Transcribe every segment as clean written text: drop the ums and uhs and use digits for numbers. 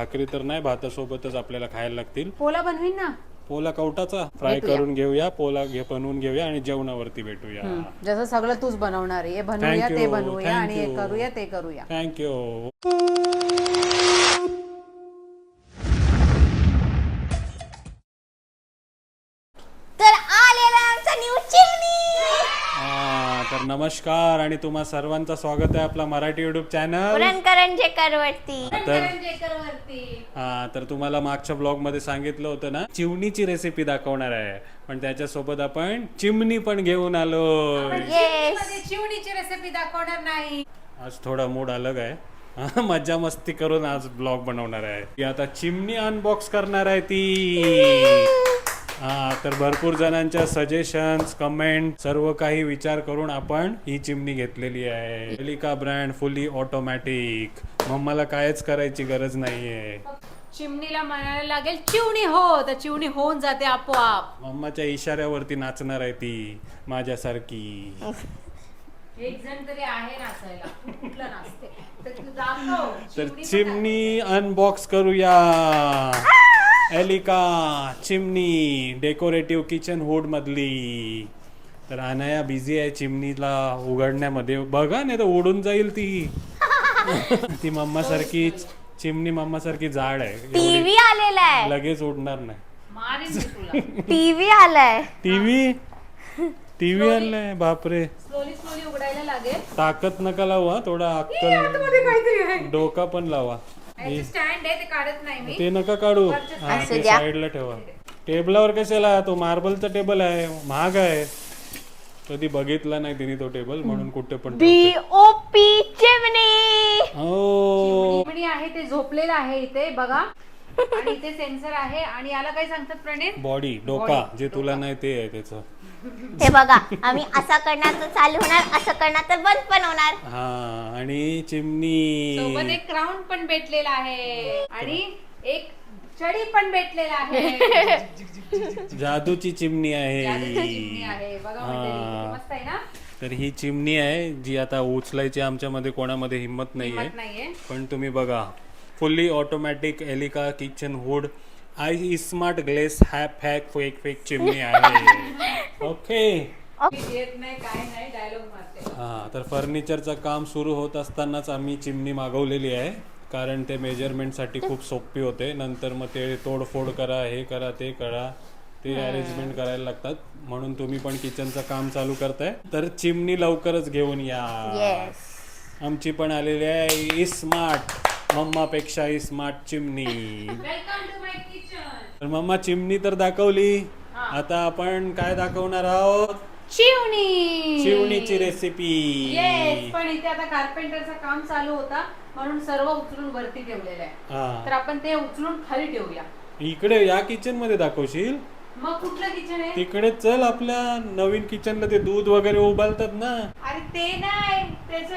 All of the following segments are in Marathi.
भाकरी तर नाही, भातासोबतच आपल्याला खायला लागतील. पोला बनवीन ना. पोला कवटाचा फ्राय करून घेऊया, पोला बनवून घेऊया आणि जेवणावरती भेटूया. जसं सगळं तूच बनवणार आहे, हे बनवूया Thank ते you, बनवूया thank आणि हे you. करूया ते करूया. थँक्यू. तर आलेला आमचा न्यू चिमणी. तर नमस्कार आणि तुम्हा सर्वांचं स्वागत आहे आपला मराठी युट्यूब चॅनल पुरणकरंजेकर वरती. तर तुम्हाला मागच्या ब्लॉग मध्ये सांगितलं होतं ना, चिमणीची रेसिपी दाखवणार आहे, पण त्याच्यासोबत आपण चिमणी पण घेऊन आलो. चिवणीची रेसिपी दाखवणार नाही. आज थोडा मूड अलग आहे. मज्जा मस्ती करून आज ब्लॉग बनवणार आहे. ती आता चिमणी अनबॉक्स करणार आहे ती. तर भरपूर जणांच्या सजेशन्स, कमेंट, सर्व काही विचार करून आपण ही चिमणी घेतलेली आहे. एलिका ब्रँड, फुली ऑटोमॅटिक. मम्माला कायच करायची गरज नाहीये. चिमणीला म्हणायला लागेल चिवणी हो, तर चिवणी होऊन जाते आपोआप. मम्माच्या इशाऱ्यावरती नाचणार आहे ती माझ्यासारखी. एक जण तरी आहे नाचायला, कुठलं नाचते तर तू दाखव. तर चिमणी अनबॉक्स करूया. एलिका चिमणी डेकोरेटिव्ह किचन हुड मधली. तर अनाया बिझी आहे चिमणीला उघडण्यामध्ये. बघा नाही तर उडून जाईल ती. ती मम्मा सारखी चिमणी, मम्मा सारखी जाड आहे, टीव्ही आलेला आहे. लगेच उडणार नाही. मारीन मी तुला. टीव्ही आलाय. टीव्ही आणलाय, बापरे. स्लोली उघडायला लागेल. ताकद नका लावा, थोडा अक्कल डोका पण लावा. स्टँड आहे ते काढत नाही मी. ते नका काढू, असू ते द्या. साईडला ठेवा. टेबलावर कशाला, तो मार्बलचा टेबल आहे, महाग आहे. कधी बघितला नाही तिने तो टेबल, म्हणून कुठे पण BOP चिमणी. हो. चिमणी आहे ते झोपलेलं आहे इथे बघा. आणि इथे सेन्सर आहे आणि याला काय सांगतात प्रणित? बॉडी, डोका. जे तुला नाही ते आहे त्याचं. हे बघा, आम्ही असं करणार तर चालू होणार, असं करणार तर बंद पण होणार. हा. आणि चिमणी सोबत एक क्राऊन पण भेटलेला आहे आणि एक चडी पण भेटलेला आहे. जादूची चिमणी चिमणी आहे. आहे बघा मंडळी, किती मस्त आहे ना. तर ही चिमणी आहे जी आता उचलायची आमच्यामध्ये कोणामध्ये हिंमत नाहीये. हिंमत नाहीये. पण तुम्ही बघा, fully automatic Elica kitchen hood आई स्मार्ट ग्लेस हॅक फेक चिमणी आहे. ओके. येत नाही काय नाही, डायलॉग मारते. हा. तर फर्निचरचं काम सुरू होत असतानाच आम्ही चिमणी मागवलेली आहे, कारण ते मेजरमेंटसाठी खूप सोपी होते. नंतर मग ते तोडफोड करा, हे करा, ते करा, ते अरेंजमेंट करायला लागतात. म्हणून तुम्ही पण किचनचं काम चालू करताय तर चिमणी लवकरच घेऊन या. येस. आमची पण आलेली आहे स्मार्ट, मम्मापेक्षा स्मार्ट चिमणी. Welcome to my kitchen. तर मम्मा चिमणी तर दाखवली, आता आपण काय दाखवणार आहोत? चिवणी. चिवणीची रेसिपी. येस. पण इथे आता कार्पेंटरचं काम चालू होता म्हणून सर्व उचलून वरती ठेवलेलं आहे. तर आपण ते उचलून खाली ठेवूया. इकडे या किचन मध्ये दाखवशील? मग कुठलं किचन आहे? तिकडे चल, आपल्या नवीन किचनला ते दूध वगैरे उबालतात ना. अरे ते नाही, त्याच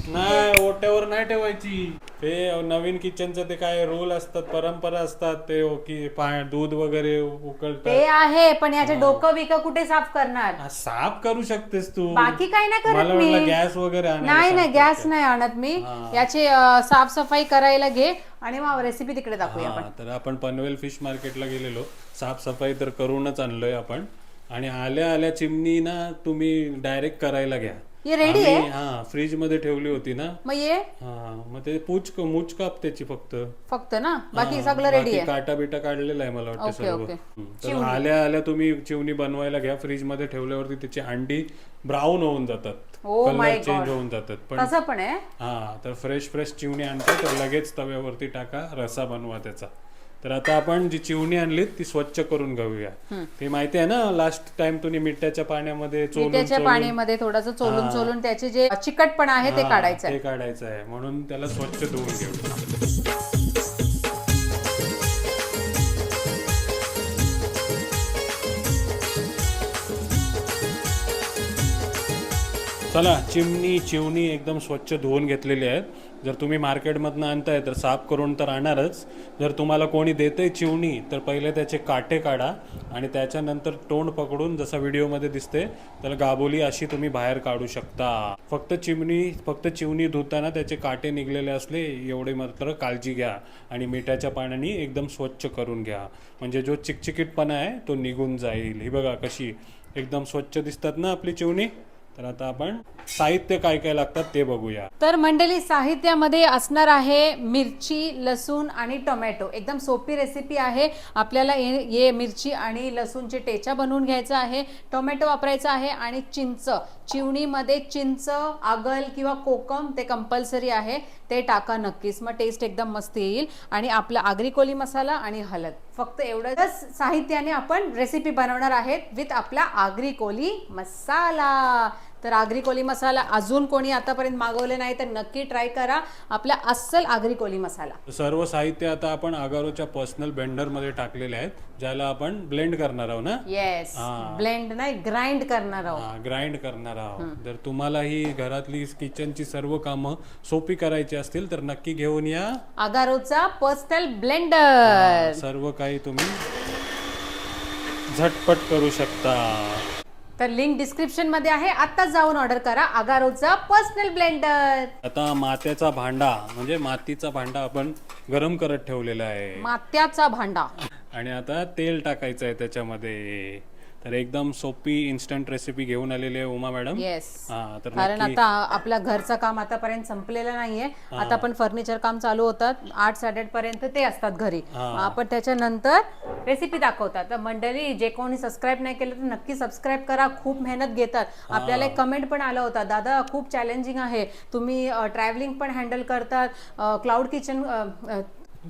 नाही, ओट्यावर नाही ठेवायची. ते नवीन किचनचं ते काय रूल असतात, परंपरा असतात, ते की दूध वगैरे उकळतात ते आहे. पण याचे डोकं बिकं कुठे साफ करणार? साफ करू शकतेस तू. बाकी काय नाही करत मला मी. वाटलं गॅस वगैरे आणायला नाही नाही, सांगतात गॅस ते. नाही आणत मी. याची साफसफाई करायला घे आणि मग रेसिपी तिकडे दाखवूया आपण. तर आपण पनवेल फिश मार्केटला गेलेलो, साफसफाई तर करूनच आणलोय आपण. आणि आल्या आल्या चिमणी ना तुम्ही डायरेक्ट करायला घ्या. ये रेडी आहे. हा, फ्रीज मध्ये ठेवली होती ना. मग ये मग ते मूच काप त्याची फक्त ना, बाकी सगळं रेडी आहे. काटा बिटा काढलेला आहे मला वाटतं ओके, सर्व. ओके. तर आल्या आल्या तुम्ही चिवणी बनवायला घ्या. फ्रीज मध्ये ठेवल्यावरती त्याची अंडी ब्राऊन होऊन जातात, Oh my colour change God. होऊन जातात. पण तसं पण आहे. हा, तर फ्रेश चिवणी आणतो तर लगेच तव्यावरती टाका, रसा बनवा त्याचा. तर आता आपण जी चिवणी आणली ती स्वच्छ करून घेऊया. ते माहिती आहे ना, लास्ट टाइम तुम्ही मिठाच्या पाण्यामध्ये मिठाच्या पाण्यामध्ये थोडंसं चोलून त्याचे जे चिकटपणा आहे ते काढायचं ते आहे. काढायचं आहे, म्हणून त्याला स्वच्छ धुवून घेऊ. चला, चिवणी एकदम स्वच्छ धुवून घेतलेली आहेत. जर तुम्ही मार्केटमधनं आणताय तर साफ करून तर आणणारच. जर तुम्हाला कोणी देतंय चिवणी तर पहिले त्याचे काटे काढा आणि त्याच्यानंतर तोंड पकडून जसं व्हिडिओमध्ये दिसते तर गाबोली अशी तुम्ही बाहेर काढू शकता. फक्त चिवणी धुताना त्याचे काटे निघलेले असले एवढे मात्र काळजी घ्या आणि मिठाच्या पाण्याने एकदम स्वच्छ करून घ्या, म्हणजे जो चिकचिकीतपणा आहे तो निघून जाईल. ही बघा कशी एकदम स्वच्छ दिसतात ना आपली चिवणी. तर आता आपण साहित्य काय काय लागतात ते बघूया. तर मंडळी साहित्यामध्ये असणार आहे मिरची, लसूण आणि टोमॅटो. एकदम सोपी रेसिपी आहे. आपल्याला ये मिरची आणि लसूणचे ठेचा बनवून घ्यायचा आहे, टोमॅटो वापरायचा आहे आणि चिंच. चिवणीमध्ये चिंच, आगल किंवा कोकम ते कंपल्सरी आहे, ते टाका नक्कीच, मग टेस्ट एकदम मस्त येईल. आणि आपला आगरी कोली मसाला आणि हळद, फक्त एवढंच साहित्याने आपण रेसिपी बनवणार आहेत विथ आपला आगरी कोली मसाला. तर आगरी कोली मसाला अजून कोणी आतापर्यंत मागवले नाही तर नक्की ट्राय करा आपला अस्सल आगरी कोली मसाला. सर्व साहित्य आता आपण अगारोच्या पर्सनल ब्लेंडर मध्ये टाकलेले आहेत, ज्याला आपण ब्लेंड करणार आहोत ना. येस, ब्लेंड नाही ग्राइंड करणार आहोत. ग्राइंड करणार आहोत. जर तुम्हाला ही घरातली किचनची सर्व कामं सोपी करायची असतील तर नक्की घेऊन या अगारोचा पर्सनल ब्लेंडर. सर्व काही तुम्ही झटपट करू शकता. तर लिंक डिस्क्रिप्शन मध्ये आहे, आता जाऊन ऑर्डर करा अगारोचा पर्सनल ब्लेंडर. आता मात्याचा भांडा म्हणजे मातीचा भांडा आपण गरम करत ठेवलेला आहे, मात्याचा भांडा. आणि आता तेल टाकायचं आहे त्याच्यामध्ये. तर एकदम सोपी इन्स्टंट रेसिपी घेऊन आलेली आहे उमा मॅडम. येस, तर कारण आता आपल्या घरचं काम आतापर्यंत संपलेलं नाहीये. आता पण फर्निचर काम चालू होतात, 8-8:30 पर्यंत ते असतात घरी. आपण त्याच्यानंतर रेसिपी दाखवतात. तर मंडळी जे कोणी सबस्क्राईब नाही केलं तर नक्की सबस्क्राईब करा. खूप मेहनत घेतात. आपल्याला एक कमेंट पण आला होता, दादा खूप चॅलेंजिंग आहे, तुम्ही ट्रॅव्हलिंग पण हँडल करतात, क्लाउड किचन.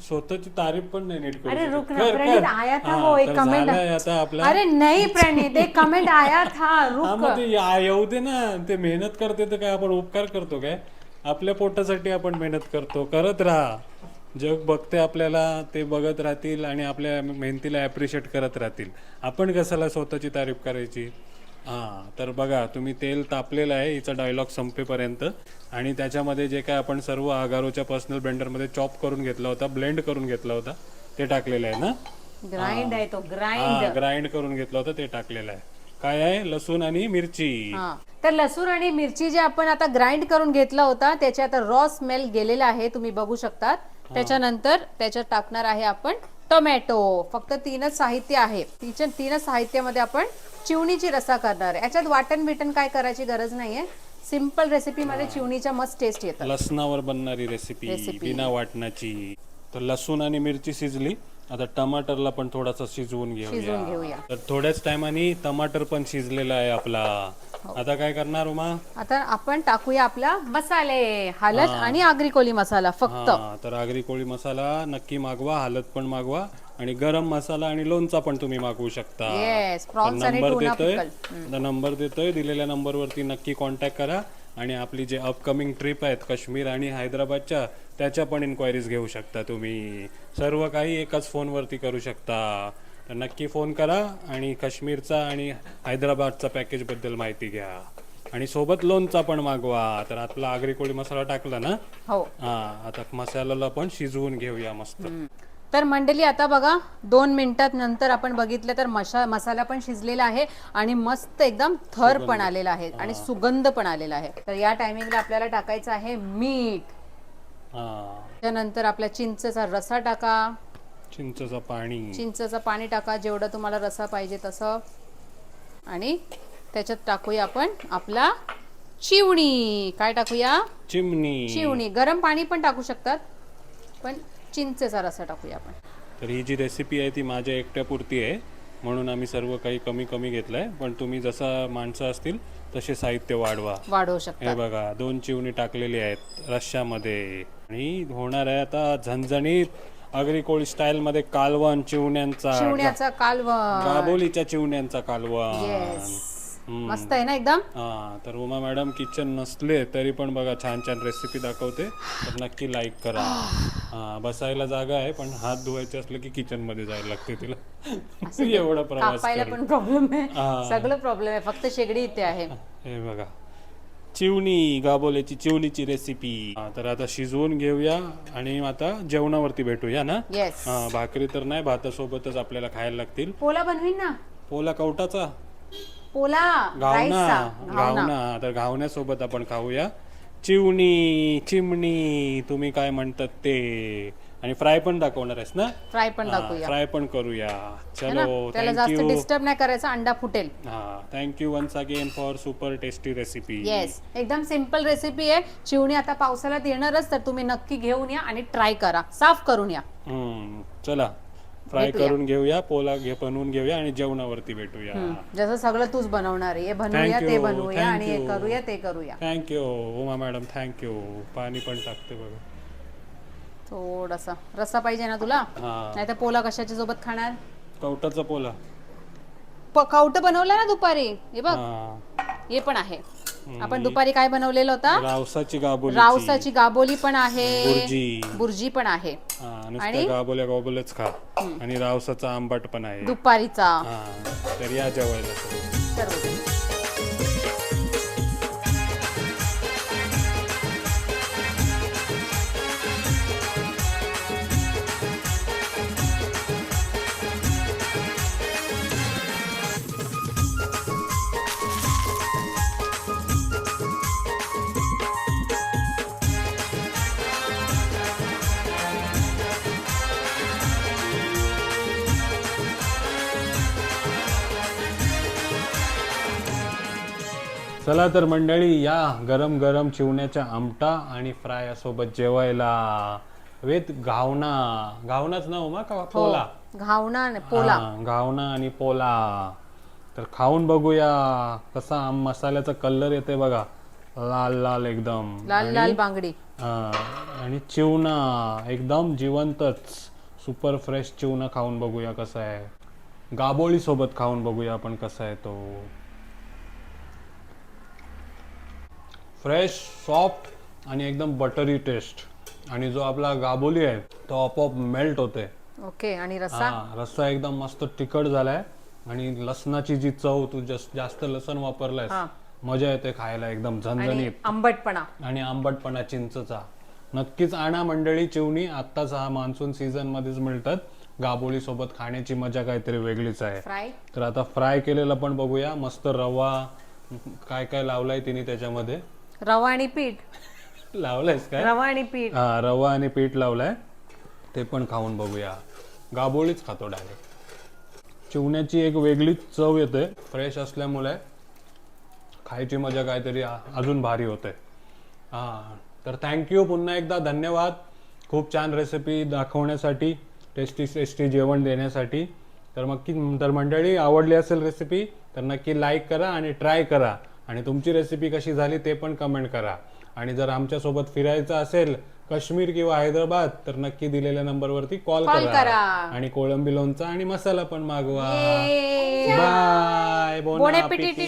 स्वतःची तारीफ पण नाही नीट करू अरे शकत. रुक ना प्रणीत, आया था वो एक कमेंट. आता आपला अरे नहीं प्रणीत, एक कमेंट आया था, रुक. मग ते येऊ दे ना. ते मेहनत करते तर काय आपण उपकार करतो काय? आपल्या पोटासाठी आपण मेहनत करतो. करत राहा, जग बघते आपल्याला, ते बघत राहतील आणि आपल्या मेहनतीला ॲप्रिशिएट करत राहतील. आपण कशाला स्वतःची तारीफ करायची. तर बघा तुम्ही तेल तापलेलं आहे हिचा डायलॉग संपेपर्यंत, आणि त्याच्यामध्ये जे काय आपण सर्व अगारोच्या पर्सनल ब्लेंडरमध्ये चॉप करून घेतला होता, ब्लेंड करून घेतला होता ते टाकलेलं आहे ना. ग्राइंड आहे तो, ग्राइंड करून घेतला होता ते टाकलेलं आहे. काय आहे? लसूण आणि मिरची. तर लसूण आणि मिरची जे आपण आता ग्राइंड करून घेतला होता त्याचे आता रॉ स्मेल गेलेला आहे, तुम्ही बघू शकतात. त्याच्यानंतर त्याच्यात टाकणार आहे आपण टोमॅटो. फक्त 3च साहित्य आहे. 3च साहित्यामध्ये आपण चिवणीची रसा करणार आहे. याच्यात वाटण बिटन काय करायची गरज नाहीये. सिंपल रेसिपी मध्ये चिवणीच्या मस्त टेस्ट येतात. लसणावर बनणारी रेसिपी बिना वाटणाची. तर लसूण आणि मिरची शिजली, आता टमाटरला पण थोडासा शिजवून घेऊया. तर थोड्याच टायमाने टमाटर पण शिजलेला आहे आपला. आता काय करणार उमा? आता आपण टाकूया आपला मसाले, हळद आणि आगरी कोली मसाला फक्त. तर आगरी कोळी मसाला नक्की मागवा, हळद पण मागवा, आणि गरम मसाला आणि लोणचा पण तुम्ही मागवू शकता. नंबर देतोय, दिलेल्या नंबरवरती नक्की कॉन्टॅक्ट करा. आणि आपली जे अपकमिंग ट्रिप आहेत काश्मीर आणि हैदराबादच्या, त्याच्या पण इन्क्वायरीज घेऊ शकता तुम्ही. सर्व काही एकाच फोनवरती करू शकता. तर नक्की फोन करा आणि काश्मीरचा आणि हैदराबादचा पॅकेजबद्दल माहिती घ्या, आणि सोबत लोणचा पण मागवा. तर आपला आगरी कोळी मसाला टाकला ना. हो. आता मसाल्याला पण शिजवून घेऊया मस्त. तर मंडळी आता बघा 2 मिनिटात नंतर आपण बघितलं तर मसाला पण शिजलेला आहे आणि मस्त एकदम थर पण आलेला आहे आणि सुगंध पण आलेला आहे. तर या टायमिंगला आपल्याला टाकायचं आहे मीठ. त्यानंतर आपल्या चिंचेचा रसा टाका, चिंचेचं पाणी टाका जेवढं तुम्हाला रसा पाहिजे तसं. आणि त्याच्यात टाकूया आपण आपला चिवणी. काय टाकूया? चिवणी. गरम पाणी पण टाकू शकतात, पण चिंचेचा रसा टाकूया आपण. तर ही जी रेसिपी आहे ती माझ्या एकट्यापुरती आहे, म्हणून आम्ही सर्व काही कमी कमी घेतलंय. पण तुम्ही जसा माणसं असतील तसे साहित्य वाढवू शकता. हे बघा 2 चिवणी टाकलेली आहेत रश्श्यामध्ये, आणि होणार आहे आता झणझणीत आगरी कोळी स्टाईल मध्ये कालवण. चिवण्याचा कालवण, गाबोलीच्या चिवण्यांचा कालवण. मस्त आहे ना एकदम. तर उमा मॅडम किचन नसले तरी पण बघा छान छान रेसिपी दाखवते, तर नक्की लाईक करा. बसायला जागा आहे, पण हात धुवायचे असले की किचन मध्ये जायला लागते तिला. एवढा प्रवास पण प्रॉब्लेम आहे, सगळं प्रॉब्लेम आहे, फक्त शेगडी इथे आहे. हे बघा चिवणी, गाबोल्याची चिवणीची रेसिपी. तर आता शिजवून घेऊया आणि आता जेवणावरती भेटूया ना. येस. भाकरी तर नाही, भातासोबतच आपल्याला खायला लागतील. पोला बनवीन ना. पोला कवटाचा, पोला घावना, घावना. घावना. तर घावण्यासोबत आपण खाऊया चिवणी, चिमणी, तुम्ही काय म्हणतात ते. आणि फ्राय पण दाखवणार आहेस ना. फ्राय पण दाखवूया फ्राय पण करूया. है ना? चलो, त्याला जास्त थँक्यू. डिस्टर्ब नाही करायचं, अंडा फुटेल. हा, thank you once again for super tasty recipe. Yes, एकदम सिंपल रेसिपी आहे. चिवणी आता पावसाळ्यात येणारच, तर तुम्ही नक्की घेऊन या आणि ट्राय करा, साफ करून या. चला फ्राय भेटूया. करून घेऊया, पोला बनवून घेऊया आणि जेवणावरती भेटूया. जसं सगळं तूच बनवणार आहे. हे बनवूया, Thank ते you, बनवूया आणि हे thank you. करूया, ते करूया. Thank you Uma madam, thank you. पाणी पण टाकते बघा. थोडासा रस्सा पाहिजे ना तुला. हा, नाही तर पोला कशाच्या सोबत खाणार. कवटाचा पोला. कावट बनवलं ना दुपारी, हे बघ. हा, हे पण आहे. आपण दुपारी काय बनवलेलं होता. रावसाची गाबोली. रावसाची गाबोली पण आहे. बुर्जी. बुर्जी पण आहे. नुसत्या आणि? गाबोल्याच खा. आणि रावसाचा आंबट पण आहे. दुपारीचा हा, तर या जेवायला सगळं. सर्व. चला तर मंडळी, या गरम गरम चिवण्याच्या आमटा आणि फ्राय सोबत जेवायला विथ घावना. घावनाच ना उमा का पोला. घावना आणि पोला. घावना आणि पोला. तर खाऊन बघूया कसा मसाल्याचा कलर येते बघा, लाल लाल एकदम. लाल लाल बांगडी. आणि चिवणा एकदम जिवंतच, सुपर फ्रेश चिवणा खाऊन बघूया कसा आहे. गाबोळी सोबत खाऊन बघूया आपण कसा आहे तो. फ्रेश, सॉफ्ट आणि एकदम बटरी टेस्ट. आणि जो आपला गाबोली आहे तो आपोआप मेल्ट होते. ओके. आणि रस्सा. रस्सा एकदम मस्त तिखट झालाय. आणि लसणाची जी चव, तू जास्त लसण वापरलायस, मजा येते खायला एकदम झणझणीत. आंबटपणा. आणि आंबटपणा चिंचचा. नक्कीच आणा मंडळी चिवणी. आत्ताच हा मान्सून सीझन मध्येच मिळतात. गाबोली सोबत खाण्याची मजा काहीतरी वेगळीच आहे. फ्राय. तर आता फ्राय केलेलं पण बघूया. मस्त रवा काय काय लावलाय तिने त्याच्यामध्ये. रवा आणि पीठ. लावलंयस काय. रवा आणि पीठ. हा, रवा आणि पीठ लावलाय. ते पण खाऊन बघूया. गाबोळीच खातो डायरेक्ट. चिवण्याची एक वेगळीच चव येते. फ्रेश असल्यामुळे खायची मजा काहीतरी अजून भारी होते. तर थँक्यू पुन्हा एकदा, धन्यवाद. खूप छान रेसिपी दाखवण्यासाठी, टेस्टी टेस्टी जेवण देण्यासाठी. तर मंडळी, आवडली असेल रेसिपी तर नक्की लाईक करा आणि ट्राय करा. आणि तुमची रेसिपी कशी झाली ते पण कमेंट करा. आणि जर आमच्यासोबत फिरायचं असेल काश्मीर किंवा हैदराबाद तर नक्की दिलेल्या नंबरवरती कॉल करा. आणि कोळंबी लोणचा आणि मसाला पण मागवा. बाय. बोन ॲपेटिट.